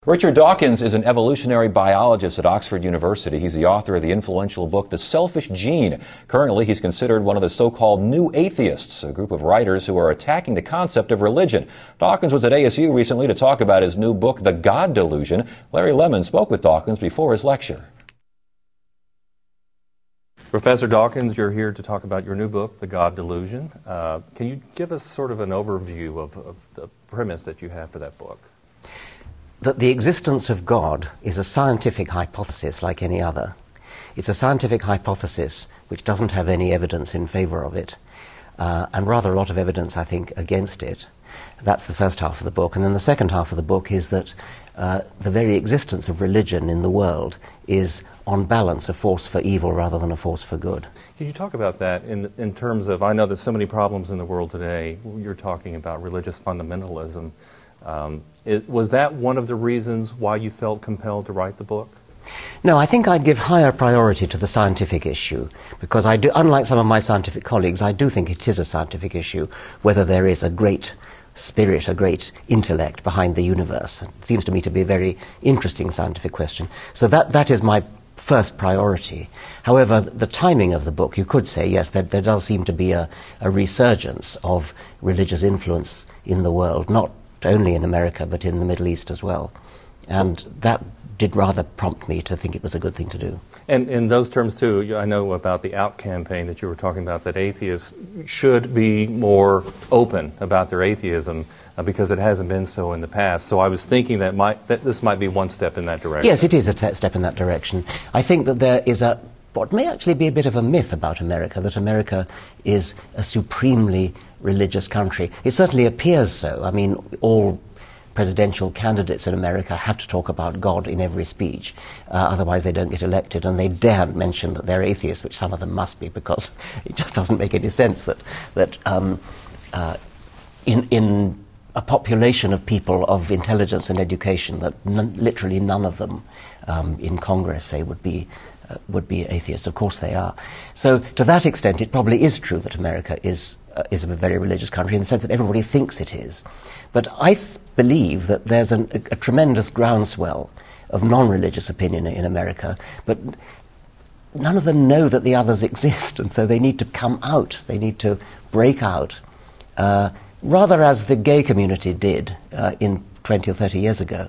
Richard Dawkins is an evolutionary biologist at Oxford University. He's the author of the influential book, The Selfish Gene. Currently, he's considered one of the so-called new atheists, a group of writers who are attacking the concept of religion. Dawkins was at ASU recently to talk about his new book, The God Delusion. Larry Lemon spoke with Dawkins before his lecture. Professor Dawkins, you're here to talk about your new book, The God Delusion. Can you give us sort of an overview of the premise that you have for that book? That the existence of God is a scientific hypothesis like any other. It's a scientific hypothesis which doesn't have any evidence in favor of it, and rather a lot of evidence, I think, against it. That's the first half of the book. And then the second half of the book is that the very existence of religion in the world is, on balance, a force for evil rather than a force for good. Can you talk about that in terms of, I know there's so many problems in the world today. You're talking about religious fundamentalism. Was that one of the reasons why you felt compelled to write the book? No, I think I'd give higher priority to the scientific issue, because I do, unlike some of my scientific colleagues, I do think it is a scientific issue whether there is a great spirit, a great intellect behind the universe. It seems to me to be a very interesting scientific question. So that is my first priority. However, the timing of the book, you could say, yes, there does seem to be a resurgence of religious influence in the world, not only in America, but in the Middle East as well. And that did rather prompt me to think it was a good thing to do. And in those terms, too, I know about the OUT campaign that you were talking about, that atheists should be more open about their atheism because it hasn't been so in the past. So I was thinking that this might be one step in that direction. Yes, it is a step in that direction. I think that there is what may actually be a bit of a myth about America, that America is a supremely religious country. It certainly appears so. I mean, all presidential candidates in America have to talk about God in every speech, otherwise they don't get elected, and they daren't mention that they're atheists, which some of them must be, because it just doesn't make any sense that in a population of people of intelligence and education, that literally none of them in Congress, say, would be atheists. Of course they are. So to that extent, it probably is true that America is a very religious country in the sense that everybody thinks it is. But I believe that there's a tremendous groundswell of non-religious opinion in America, but none of them know that the others exist, and so they need to come out. They need to break out, rather as the gay community did in 20 or 30 years ago.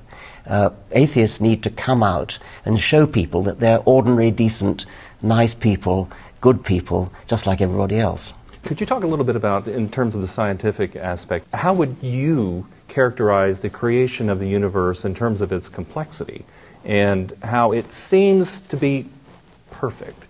Atheists need to come out and show people that they're ordinary, decent, nice people, good people, just like everybody else. Could you talk a little bit about, in terms of the scientific aspect, how would you characterize the creation of the universe in terms of its complexity and how it seems to be perfect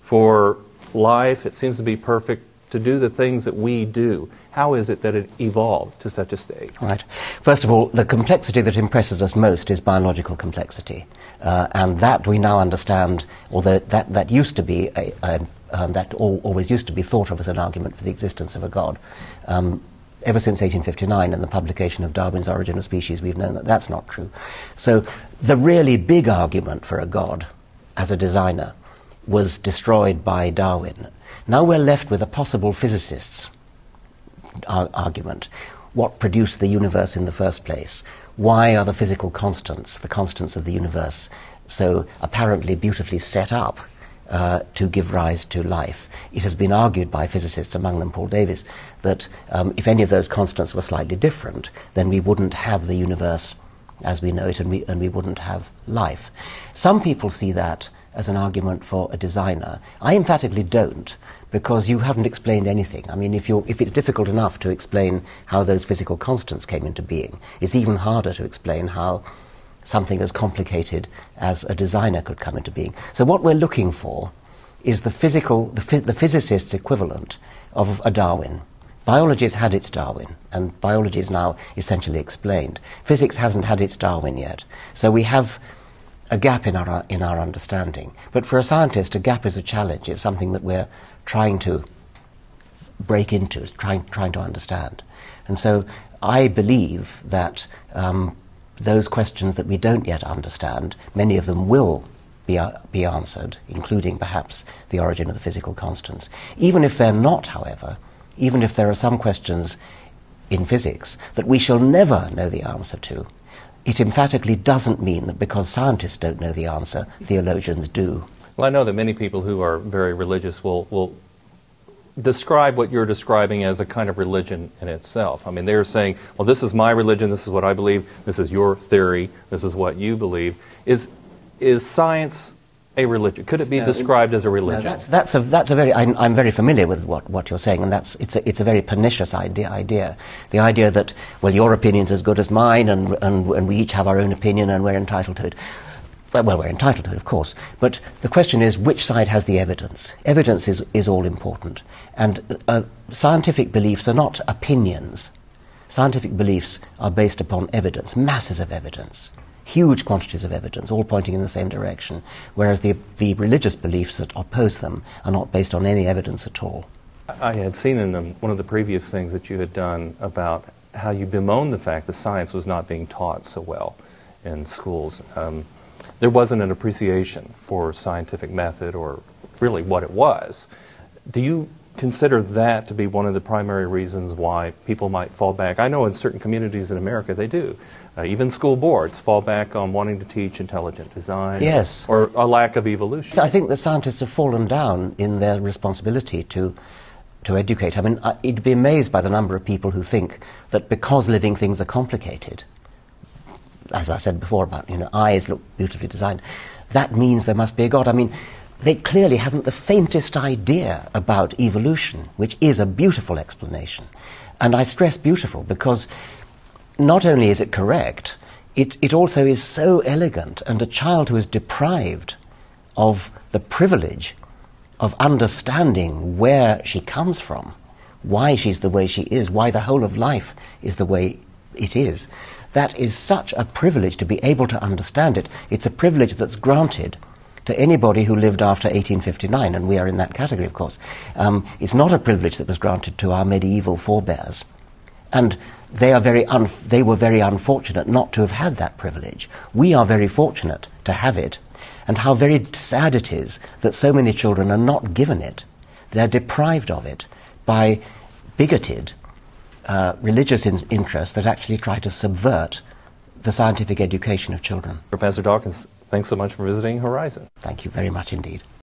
for life? It seems to be perfect to do the things that we do. How is it that it evolved to such a state? Right. First of all, the complexity that impresses us most is biological complexity, and that we now understand, although that used to be always used to be thought of as an argument for the existence of a God. Ever since 1859 and the publication of Darwin's Origin of Species, we've known that that's not true. So the really big argument for a God as a designer was destroyed by Darwin. Now we're left with a possible physicist's argument. What produced the universe in the first place? Why are the physical constants, the constants of the universe, so apparently beautifully set up to give rise to life? It has been argued by physicists, among them Paul Davies, that if any of those constants were slightly different, then we wouldn't have the universe as we know it, and we wouldn't have life. Some people see that as an argument for a designer. I emphatically don't, because you haven't explained anything. I mean, if it's difficult enough to explain how those physical constants came into being, it's even harder to explain how something as complicated as a designer could come into being. So what we're looking for is the physicist's equivalent of a Darwin. Biology has had its Darwin, and biology is now essentially explained. Physics hasn't had its Darwin yet. So we have a gap in our understanding. But for a scientist, a gap is a challenge. It's something that we're trying to break into, trying to understand. And so I believe that those questions that we don't yet understand, many of them will be answered, including perhaps the origin of the physical constants. Even if they're not, however, even if there are some questions in physics that we shall never know the answer to, it emphatically doesn't mean that because scientists don't know the answer, theologians do. Well, I know that many people who are very religious will describe what you're describing as a kind of religion in itself. I mean, they're saying, well, this is my religion, this is what I believe, this is your theory, this is what you believe. Is science a religion? Could it be described as a religion? No, that's a very. I'm very familiar with what you're saying, and it's a very pernicious idea. The idea that, well, your opinion's as good as mine, and we each have our own opinion, and we're entitled to it. Well, we're entitled to it, of course. But the question is, which side has the evidence? Evidence is all important, and scientific beliefs are not opinions. Scientific beliefs are based upon evidence, masses of evidence. Huge quantities of evidence, all pointing in the same direction, whereas the religious beliefs that oppose them are not based on any evidence at all. I had seen in one of the previous things that you had done about how you bemoaned the fact that science was not being taught so well in schools. There wasn't an appreciation for scientific method or really what it was. Do you consider that to be one of the primary reasons why people might fall back? I know in certain communities in America they do. Even school boards fall back on wanting to teach intelligent design, yes, or a lack of evolution. I think that scientists have fallen down in their responsibility to educate. I mean, you'd be amazed by the number of people who think that because living things are complicated, as I said before about, eyes look beautifully designed, that means there must be a God. I mean, they clearly haven't the faintest idea about evolution, which is a beautiful explanation. And I stress beautiful because not only is it correct, it also is so elegant, and a child who is deprived of the privilege of understanding where she comes from, why she's the way she is, why the whole of life is the way it is, that is such a privilege to be able to understand it. It's a privilege that's granted to anybody who lived after 1859, and we are in that category, of course. It's not a privilege that was granted to our medieval forebears. And they were very unfortunate not to have had that privilege. We are very fortunate to have it, and how very sad it is that so many children are not given it. They're deprived of it by bigoted religious interests that actually try to subvert the scientific education of children. Professor Dawkins, thanks so much for visiting Horizon. Thank you very much indeed.